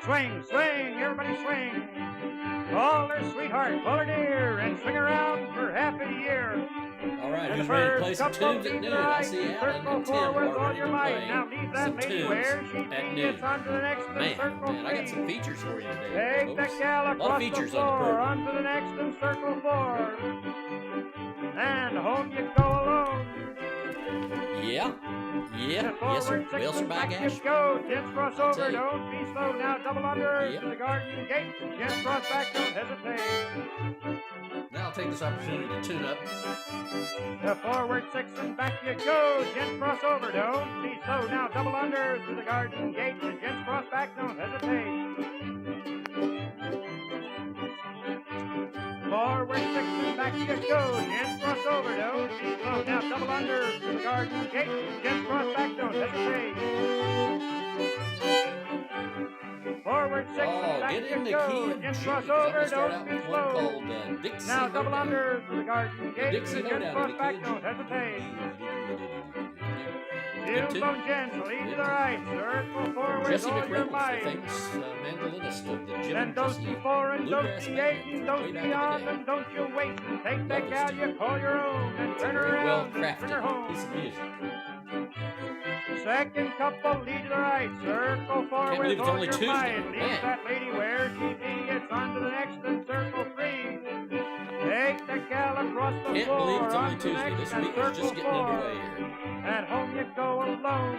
Swing, swing, everybody swing. Call their sweetheart, call her dear, and swing around for half a year. All right, And who's the ready to first play some couple tunes at lead noon? the I right, see Alan circle and Tim forward are with all ready your to might. play Now leave that some lady tunes where she at be. noon. It's on to the next and circle Man, I got some three. features for you today, Take folks. that gal A lot of across the features on the floor, program. on to the next and circle four. And home you go alone. Yeah. Yes, sir. Well, sir, by Back gosh. you go, gents cross I'll over, tell you. don't be slow. Now double under Yep. to the garden gate. Gents cross back, don't hesitate. Now I'll take this opportunity to tune up. The forward six and back you go. Gents cross over, don't be slow. Now double under to the garden gate. The gents cross back, don't hesitate. Forward six and back you go. Gents cross over, don't be slow. Now double under to the garden gate. Gents cross back, don't hesitate. Forward six and back Get in you the go. key of Gents G. cross 'Cause I'm over, going to start don't out be with one slow. called Dixie Now double Hoedown. under to the garden gate. Dixie The gents Hoedown cross in the back, key of don't G. hesitate. Good tune. Bone gents, lead to the right, circle forward, Jesse all your McReynolds, the might. famous mandolinist of the Jim Then and don't Jesse see four and don't bluegrass see band eight and from don't way see back in the on day. and don't you wait and take Love that this gal tune. you call your own and It's a turn her very well around and bring her crafted home. piece of music. Second couple lead to the right, circle forward believe it's all only your Tuesday. might. Leave Man. that lady where she be, it's on to the next and circle three. Take that gal across the Can't floor, believe it's only on to the Tuesday. next This and week is circle just getting four. underway here. And home you go alone.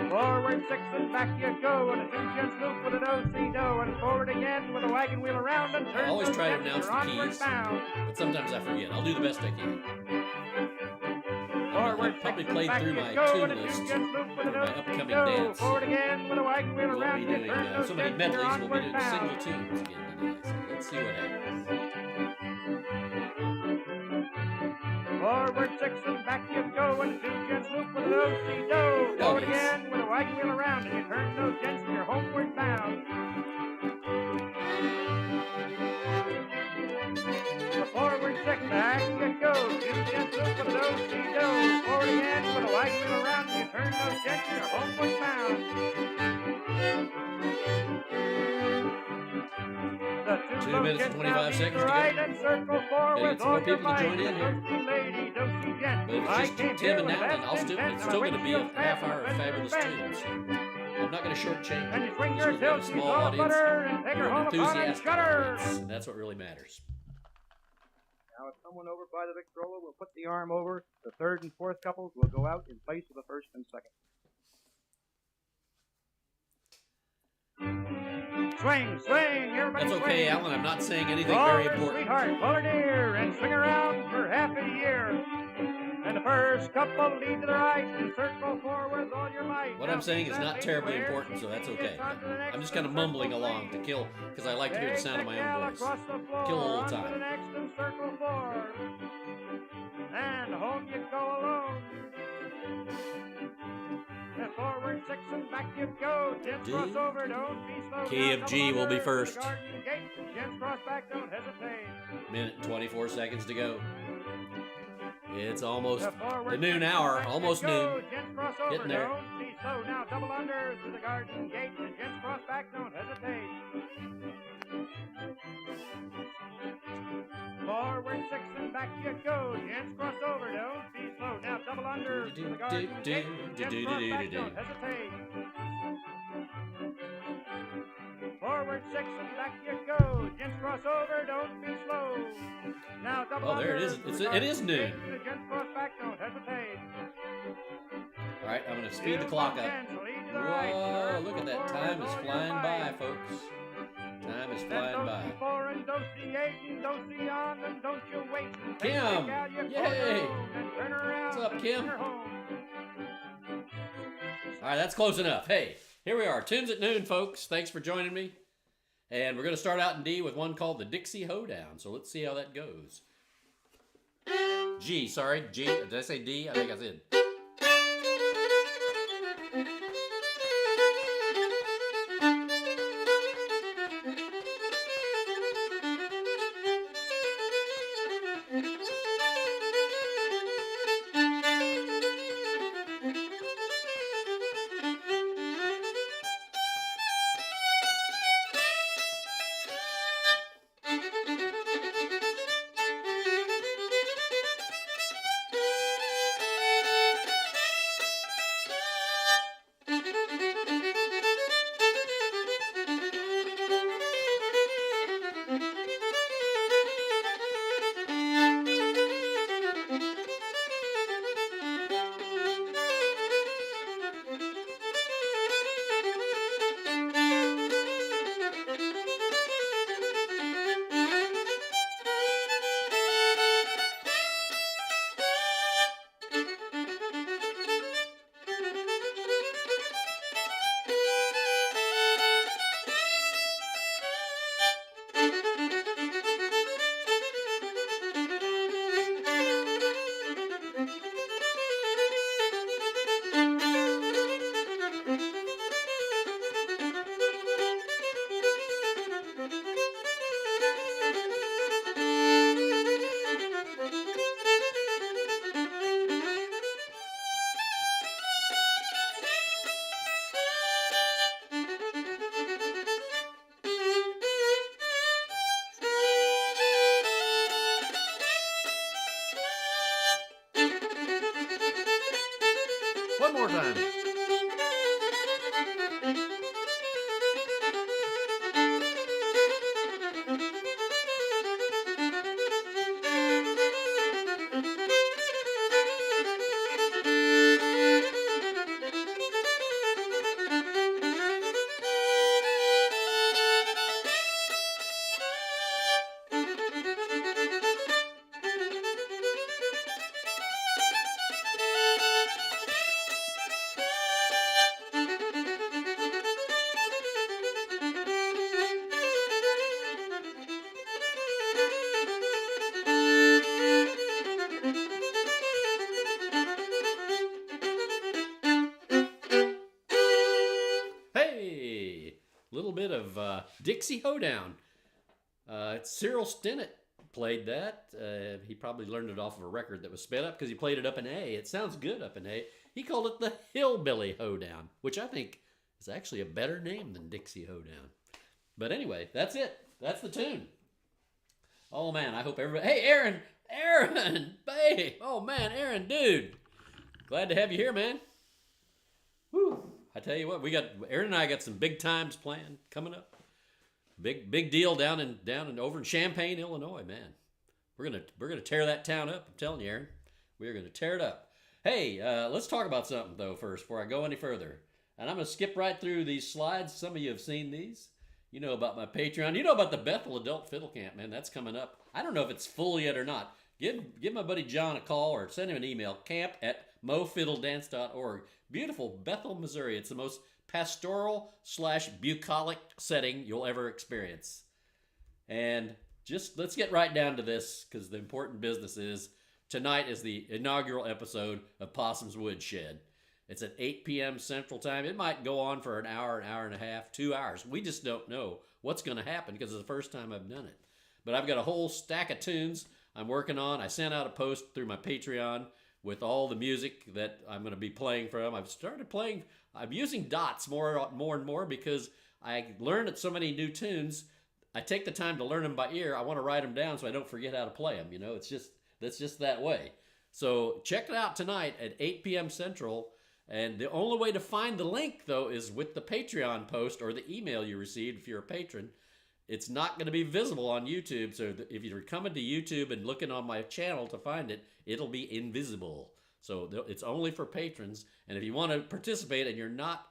Forward six and back you go, and a two-gents loop with a do-si-do, and forward again with a wagon wheel around and turn. I always those try to steps, announce you're the onward keys, bound. but sometimes I forget. I'll do the best I can. Forward I've probably six and played back through you my go, tune and a list two-gents loop with a for my upcoming do-si-do. dance. Forward again with a wagon wheel We'll around be and doing turn those so many steps, you're medleys. We'll be onward doing bound. single tunes again today. So let's see what happens. Forward six and back you go, and a two-gents loop with a do-si-do. Forward yes. again with a wagon wheel around, and you turn those gents and you're homeward bound. Forward six, back you go. Two-gents loop with a do-si-do. Forward again with a wagon wheel around, and you turn those gents and you're homeward bound. The 2 minutes and 25 seconds to go. right and circle forward Gotta get with some all more your people to join might. in here. Don't lady, don't see gent. But if I it's came just here Tim and with Alan, best it's intent, still going to be a windshield half fast, hour of and fabulous fence. tunes. I'm not going to shortchange And it. you swing Just your because we have tilt, a she's small all audience. butter, and take her You're an home upon and enthusiastic shut her. audience, and that's what really matters. Now, if someone over by the Victrola will put the arm over, the third and fourth couples will go out in place of the first and second. Swing, swing, everybody That's okay, swing. Alan. I'm not saying anything Call very her important. sweetheart, call her dear, and swing around for half a year. And the first couple lead to the right and circle forward with all your might. What Now I'm saying leave is that not lady terribly where important, she so that's be, okay. it's on to the next I'm just kind of and mumbling circle along to three. kill, because I like to hear the Take sound of that my gal own voice. across the floor, Kill a little on to time. the next and circle four. And home you go alone. And forward six and back you go. Gents cross over, don't be slow. Key Now of G double will be under to the first. garden gate. Gents cross back, don't hesitate. Minute and 24 seconds to go. It's almost The forward the noon six hour, and back almost you go. noon. Gents cross over, Getting there. don't be slow. Now double under to the garden gate. The gents cross back, don't hesitate. Forward six and back you go. Gents cross over, don't be slow. Now double under to the garden gate. Gents cross back, don't hesitate. Forward six and back you go. Gents cross over, don't be slow. Now double Oh, there it under is. to the It garden is gate. noon. The gents cross back, don't hesitate. All right, I'm going to speed the clock up. Whoa, look at that. Time is flying by, folks. Time is flying by. Kim! Yay! What's up, Kim? All right, that's close enough. Hey, here we are. Tunes at noon, folks. Thanks for joining me. And we're going to start out in D with one called the Dixie Hoedown. So let's see how that goes. G, sorry. G. Did I say D? I think I said. one more time. Hey, little bit of Dixie Hoedown. Cyril Stinnett played that. He probably learned it off of a record that was sped up because he played it up in A. It sounds good up in A. He called it the Hillbilly Hoedown, which I think is actually a better name than Dixie Hoedown. But anyway, that's it. That's the tune. Oh man, I hope everybody. Hey, Aaron, babe. Oh man, Aaron, dude. Glad to have you here, man. Whew. I tell you what, Aaron and I got some big times planned coming up. Big deal down in over in Champaign, Illinois, man. We're gonna tear that town up. I'm telling you, Aaron, we're gonna tear it up. Hey, let's talk about something though first before I go any further. And I'm gonna skip right through these slides. Some of you have seen these. You know about my Patreon. You know about the Bethel Adult Fiddle Camp, man. That's coming up. I don't know if it's full yet or not. Give my buddy John a call or send him an email. camp@mofiddledance.org. Beautiful Bethel, Missouri. It's the most pastoral / bucolic setting you'll ever experience. And just let's get right down to this because the important business is tonight is the inaugural episode of Possum's Woodshed. It's at 8 p.m. Central Time. It might go on for an hour and a half, 2 hours. We just don't know what's going to happen because it's the first time I've done it. But I've got a whole stack of tunes I'm working on. I sent out a post through my Patreon with all the music that I'm going to be playing from. I've started playing. I'm using dots more and more because I learned so many new tunes. I take the time to learn them by ear. I want to write them down so I don't forget how to play them. You know, that's just that way. So check it out tonight at 8 p.m. Central. And the only way to find the link, though, is with the Patreon post or the email you received if you're a patron. It's not going to be visible on YouTube, so if you're coming to YouTube and looking on my channel to find it, it'll be invisible. So it's only for patrons. And if you want to participate and you're not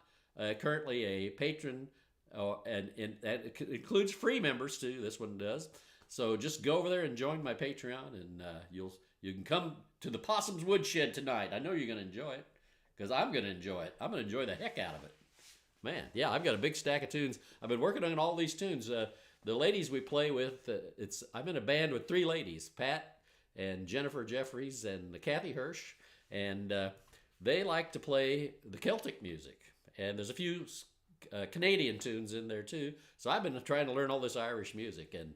currently a patron, and that includes free members too, this one does. So just go over there and join my Patreon, and you can come to the Possum's Woodshed tonight. I know you're going to enjoy it. Because I'm going to enjoy it. I'm going to enjoy the heck out of it. Man, yeah, I've got a big stack of tunes. I've been working on all these tunes. The ladies we play with, I'm in a band with 3 ladies, Pat and Jennifer Jeffries and Kathy Hirsch. And they like to play the Celtic music. And there's a few Canadian tunes in there too. So I've been trying to learn all this Irish music. And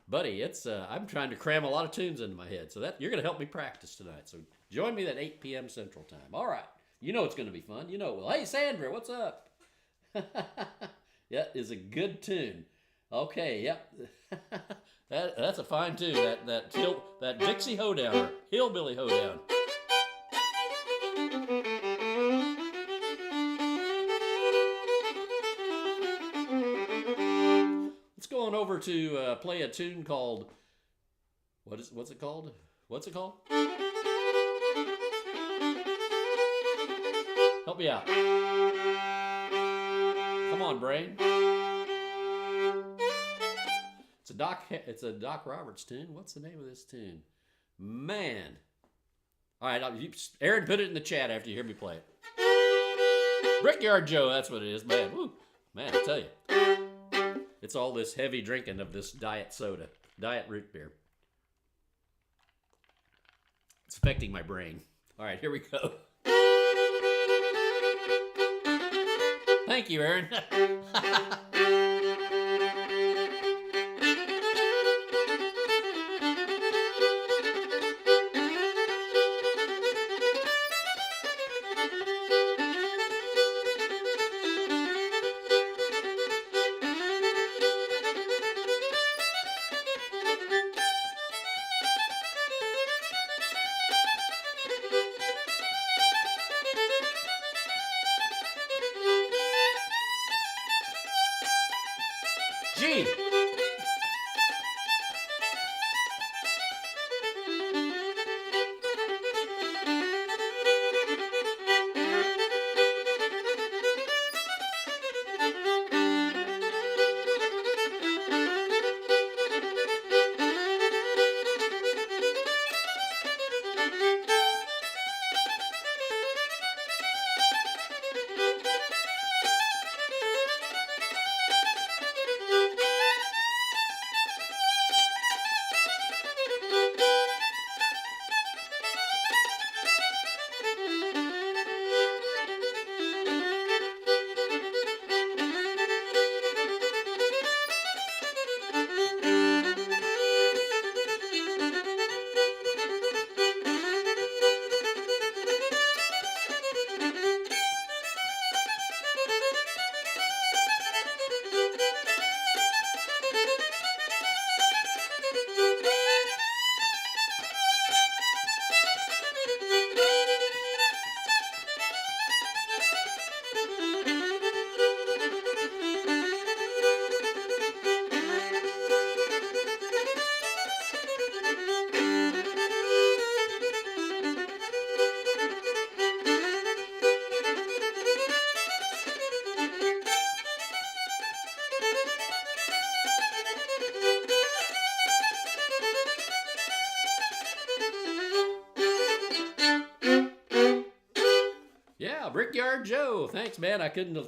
buddy, I'm trying to cram a lot of tunes into my head. So you're going to help me practice tonight. So join me at 8 p.m. Central Time. All right. You know it's going to be fun. You know it will. Hey, Sandra, what's up? Yeah, is a good tune. Okay, yep. That's a fine tune. That Dixie Hoedown, or Hillbilly Hoedown. Let's go on over to play a tune called. What's it called? What's it called? Help me out. Come on, brain. It's a Doc Roberts tune. What's the name of this tune? Man. All right, Aaron, put it in the chat after you hear me play it. Brickyard Joe, that's what it is. Man, woo. Man, I tell you. It's all this heavy drinking of this diet soda, diet root beer. It's affecting my brain. All right, here we go. Thank you, Aaron. G. Yeah, Brickyard Joe. Thanks, man. I couldn't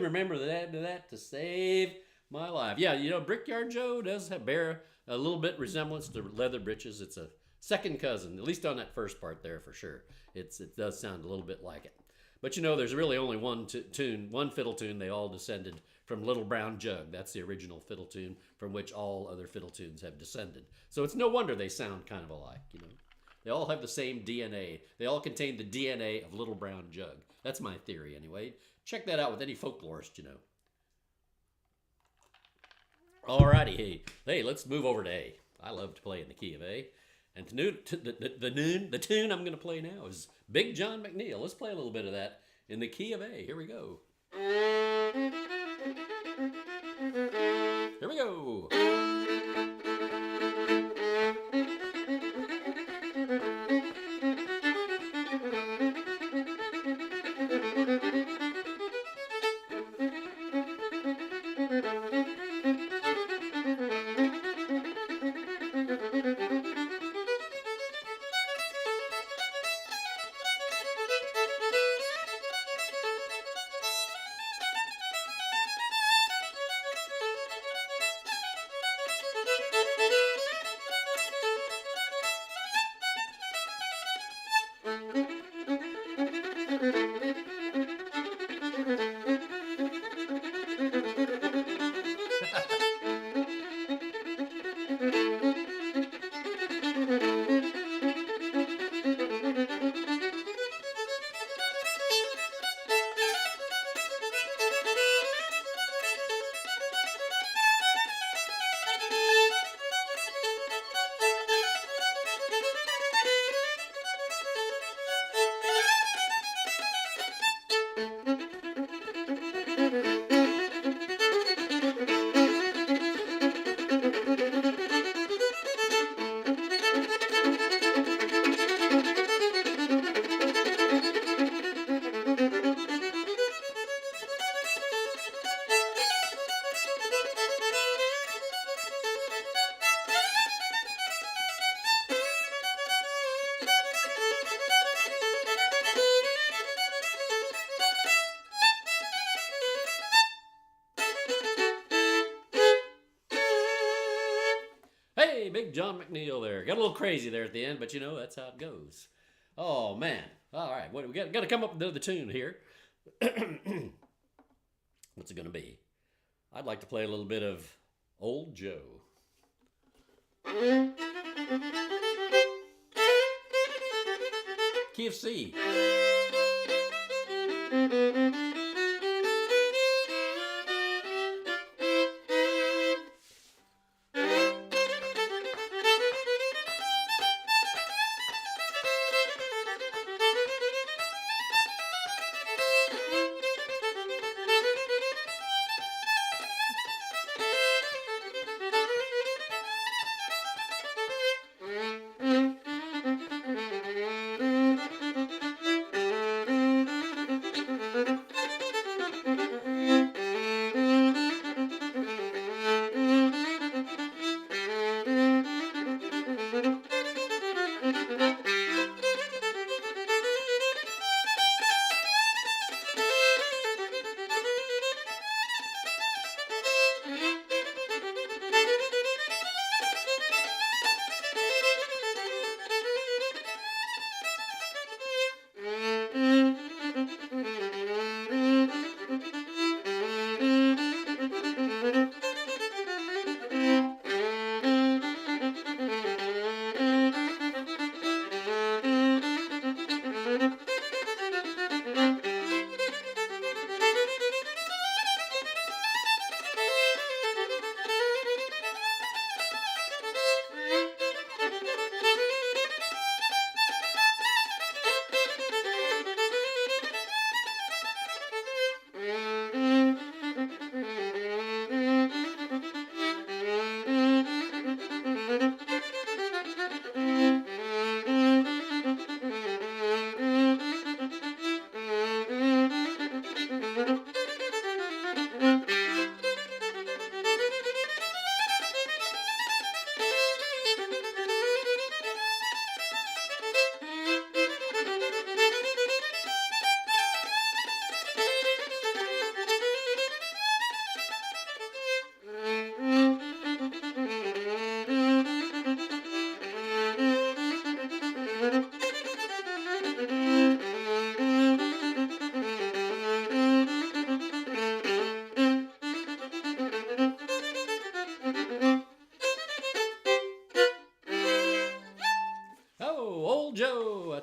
remember that to save my life. Yeah, you know, Brickyard Joe does bear a little bit resemblance to Leather Britches. It's a second cousin, at least on that first part there for sure. It does sound a little bit like it. But you know, there's really only one fiddle tune. They all descended from Little Brown Jug. That's the original fiddle tune from which all other fiddle tunes have descended. So it's no wonder they sound kind of alike, you know. They all have the same DNA. They all contain the DNA of Little Brown Jug. That's my theory, anyway. Check that out with any folklorist, you know. Alrighty, hey, let's move over to A. I love to play in the key of A. And the tune I'm going to play now is Big John McNeil. Let's play a little bit of that in the key of A. Here we go. Here we go. Hey, Big John McNeil there. Got a little crazy there at the end, but you know, that's how it goes. Oh, man. All right, we got to come up with another tune here. What's it going to be? I'd like to play a little bit of Old Joe. Key of C.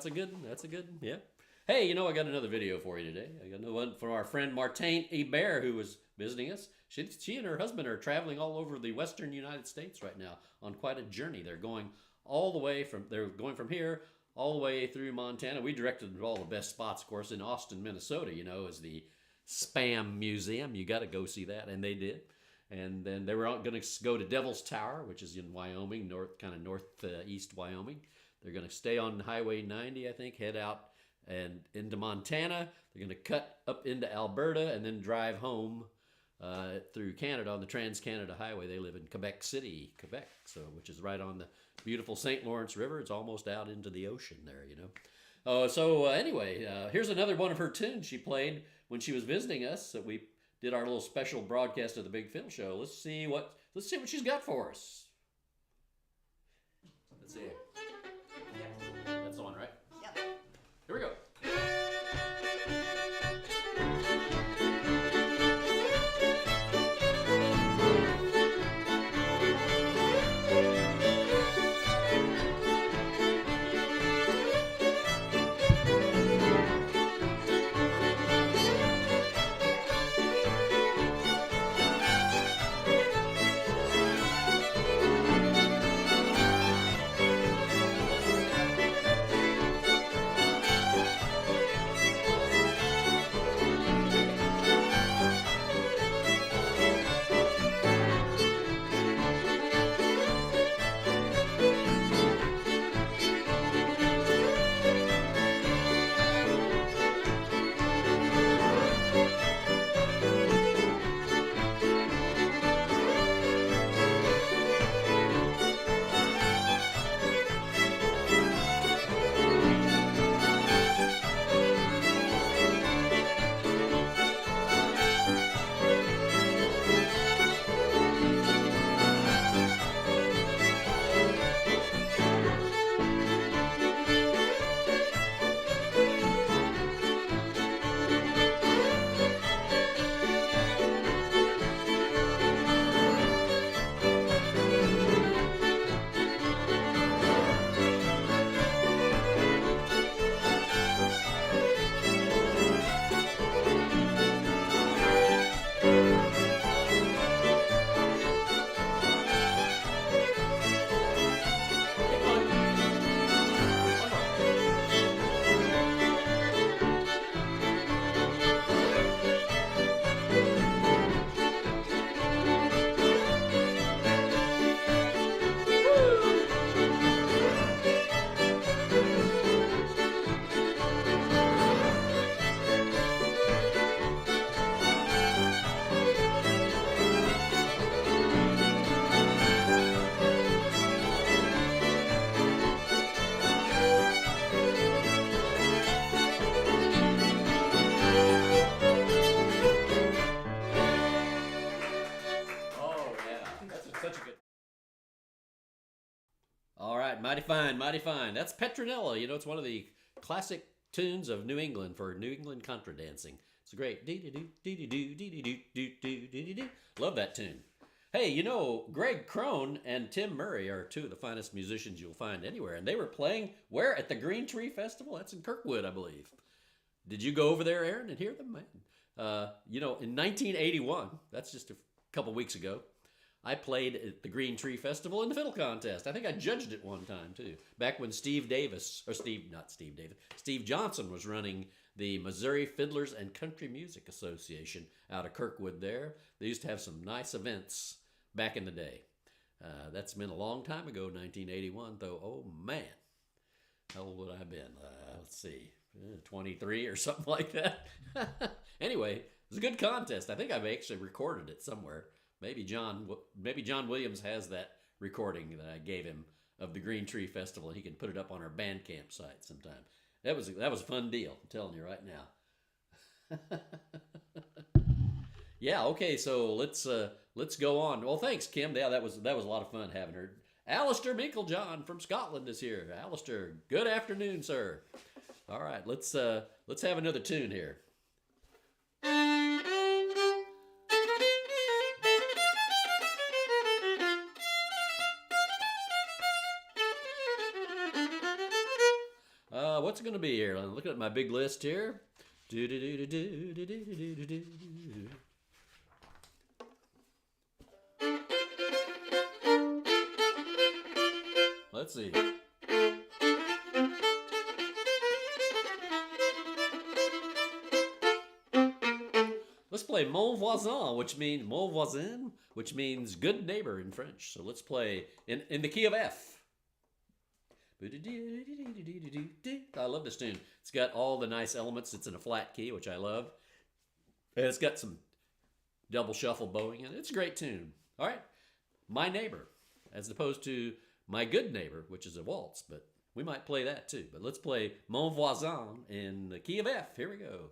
That's a good one. That's a good one. Yeah. Hey, I got another video for you today. I got another one from our friend Martine Hebert, who was visiting us. She and her husband are traveling all over the western United States right now on quite a journey. They're going from here all the way through Montana. We directed them to all the best spots, of course, in Austin, Minnesota, is the Spam Museum. You got to go see that, and they did. And then they were going to go to Devil's Tower, which is in Wyoming, northeast Wyoming. They're going to stay on Highway 90, I think, head out and into Montana. They're going to cut up into Alberta and then drive home through Canada on the Trans-Canada Highway. They live in Quebec City, Quebec, which is right on the beautiful St. Lawrence River. It's almost out into the ocean there, Anyway, here's another one of her tunes she played when she was visiting us that we did our little special broadcast of the Big Phil Show. Let's see what she's got for us. Let's see. That's the one, right? Yep. Here we go. Mighty fine, mighty fine. That's Petronella. It's one of the classic tunes of New England for New England contra dancing. It's a great dee-dee-doo, dee-dee-doo, dee-dee-doo, dee-doo, dee-dee-doo. Love that tune. Hey, Greg Crone and Tim Murray are two of the finest musicians you'll find anywhere. And they were playing where? At the Green Tree Festival? That's in Kirkwood, I believe. Did you go over there, Aaron, and hear them, man? In 1981, that's just a couple weeks ago, I played at the Green Tree Festival in the Fiddle Contest. I think I judged it one time, too. Back when Steve Johnson was running the Missouri Fiddlers and Country Music Association out of Kirkwood there. They used to have some nice events back in the day. That's been a long time ago, 1981, though. Oh, man. How old would I have been? Let's see. 23 or something like that. Anyway, it was a good contest. I think I've actually recorded it somewhere. Maybe John Williams has that recording that I gave him of the Green Tree Festival. He can put it up on our Bandcamp site sometime. That was a fun deal. I'm telling you right now. Yeah. Okay. So let's go on. Well, thanks, Kim. Yeah, that was a lot of fun having her. Alistair Meiklejohn from Scotland is here. Alistair, good afternoon, sir. All right. Let's have another tune here. what's it going to be here? I'm looking at my big list here. Let's see. Let's play Mon Voisin, which means good neighbor in French. So let's play in the key of F. I love this tune. It's got all the nice elements. It's in a flat key, which I love. And it's got some double shuffle bowing in it. It's a great tune. All right. My Neighbor, as opposed to My Good Neighbor, which is a waltz, but we might play that too. But let's play Mon Voisin in the key of F. Here we go.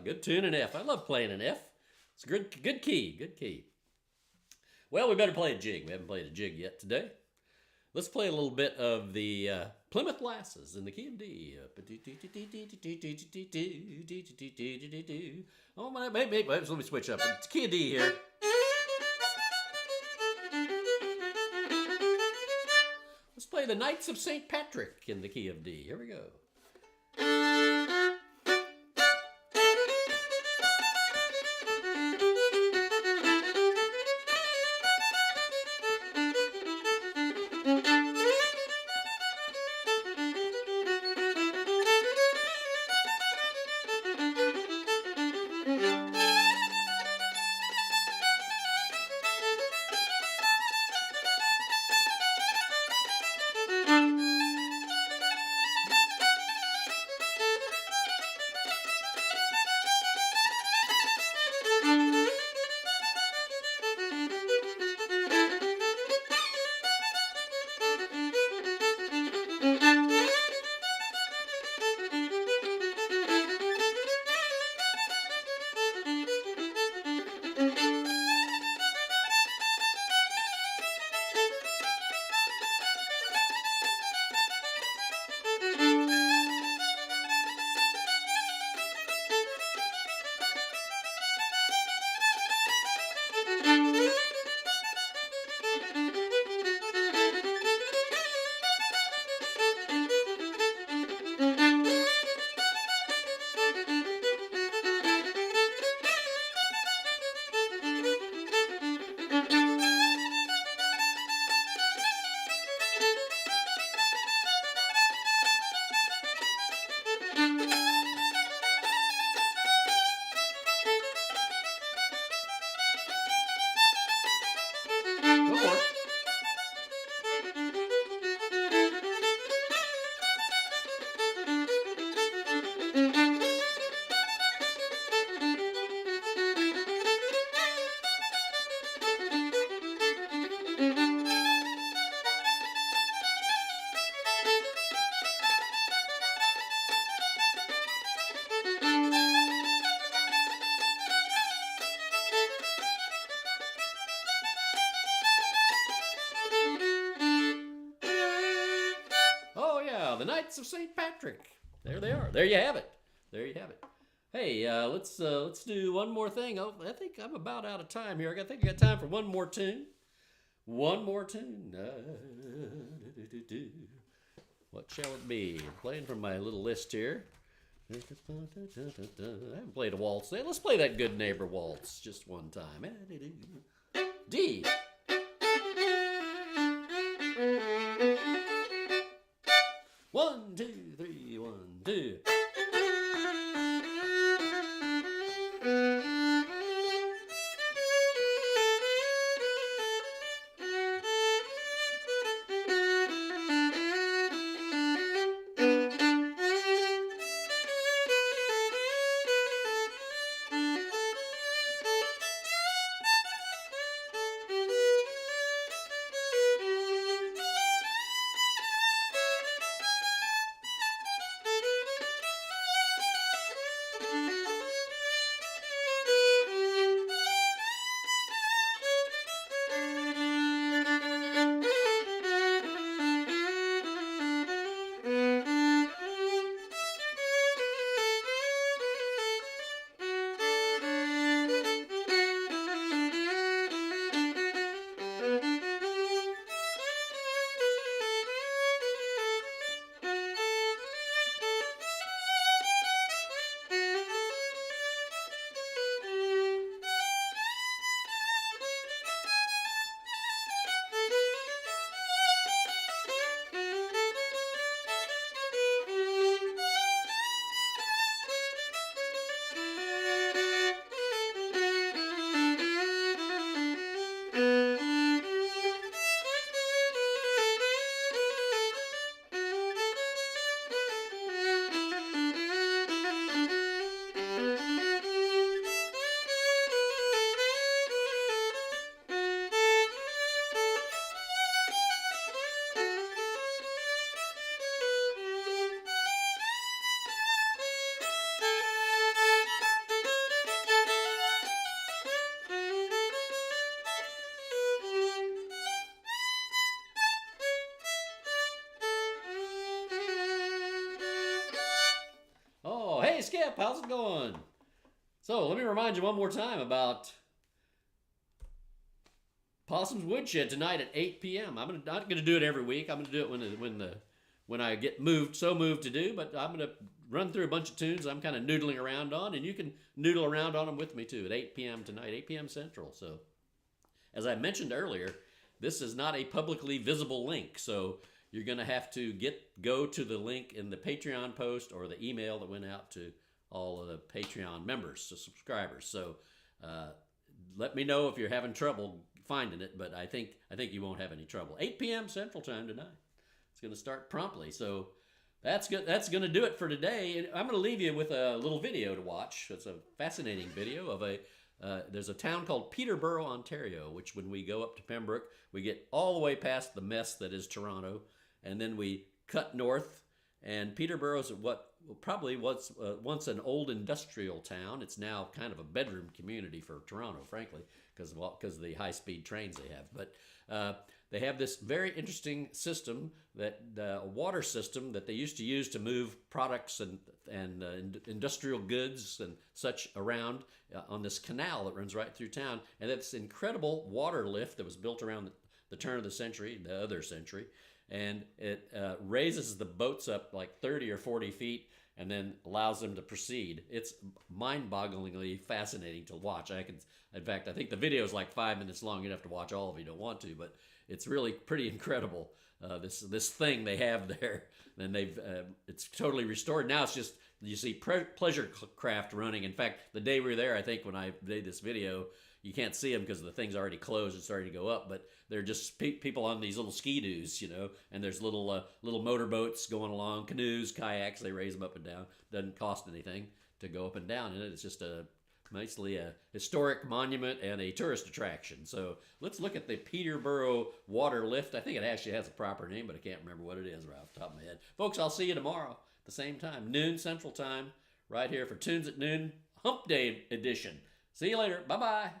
Good tune in F. I love playing an F. It's a good key, good key. Well, we better play a jig. We haven't played a jig yet today. Let's play a little bit of the Plymouth Lasses in the key of D. Oh, wait, let me switch up. It's key of D here. Let's play the Knights of St. Patrick in the key of D. Here we go. Knights of St. Patrick. There they are. There you have it. There you have it. Hey, let's do one more thing. Oh, I think I'm about out of time here. I think I got time for one more tune. One more tune. What shall it be? I'm playing from my little list here. I haven't played a waltz. Let's play that Good Neighbor Waltz just one time. D. One, two, three, 1, 2. Hey Skip, how's it going? So let me remind you one more time about Possum's Woodshed tonight at 8 p.m. I'm not gonna do it every week. I'm gonna do it when I get moved to do. But I'm gonna run through a bunch of tunes I'm kind of noodling around on, and you can noodle around on them with me too at 8 p.m. tonight, 8 p.m. Central. So as I mentioned earlier, this is not a publicly visible link, so you're going to have to go to the link in the Patreon post or the email that went out to all of the Patreon members, the subscribers. So let me know if you're having trouble finding it, but I think you won't have any trouble. 8 p.m. Central Time tonight. It's going to start promptly. So that's good. That's going to do it for today. And I'm going to leave you with a little video to watch. It's a fascinating video of there's a town called Peterborough, Ontario, which when we go up to Pembroke, we get all the way past the mess that is Toronto, and then we cut north, and Peterborough is what probably was once an old industrial town. It's now kind of a bedroom community for Toronto, frankly, because of the high-speed trains they have. But they have this very interesting system, a water system that they used to use to move products and industrial goods and such around on this canal that runs right through town. And it's incredible water lift that was built around the turn of the other century. And it raises the boats up like 30 or 40 feet and then allows them to proceed. It's mind-bogglingly fascinating to watch. In fact, I think the video is like 5 minutes long. You'd have to watch all if you don't want to, but it's really pretty incredible. This thing they have there, and it's totally restored. Now it's just, you see pleasure craft running. In fact, the day we were there, I think when I made this video, you can't see them because the thing's already closed. It's starting to go up, but they're just people on these little ski-doos, and there's little motorboats going along, canoes, kayaks. They raise them up and down. Doesn't cost anything to go up and down in it. It's just nicely a historic monument and a tourist attraction. So let's look at the Peterborough Water Lift. I think it actually has a proper name, but I can't remember what it is right off the top of my head. Folks, I'll see you tomorrow at the same time, noon Central Time, right here for Tunes at Noon, Hump Day edition. See you later. Bye-bye.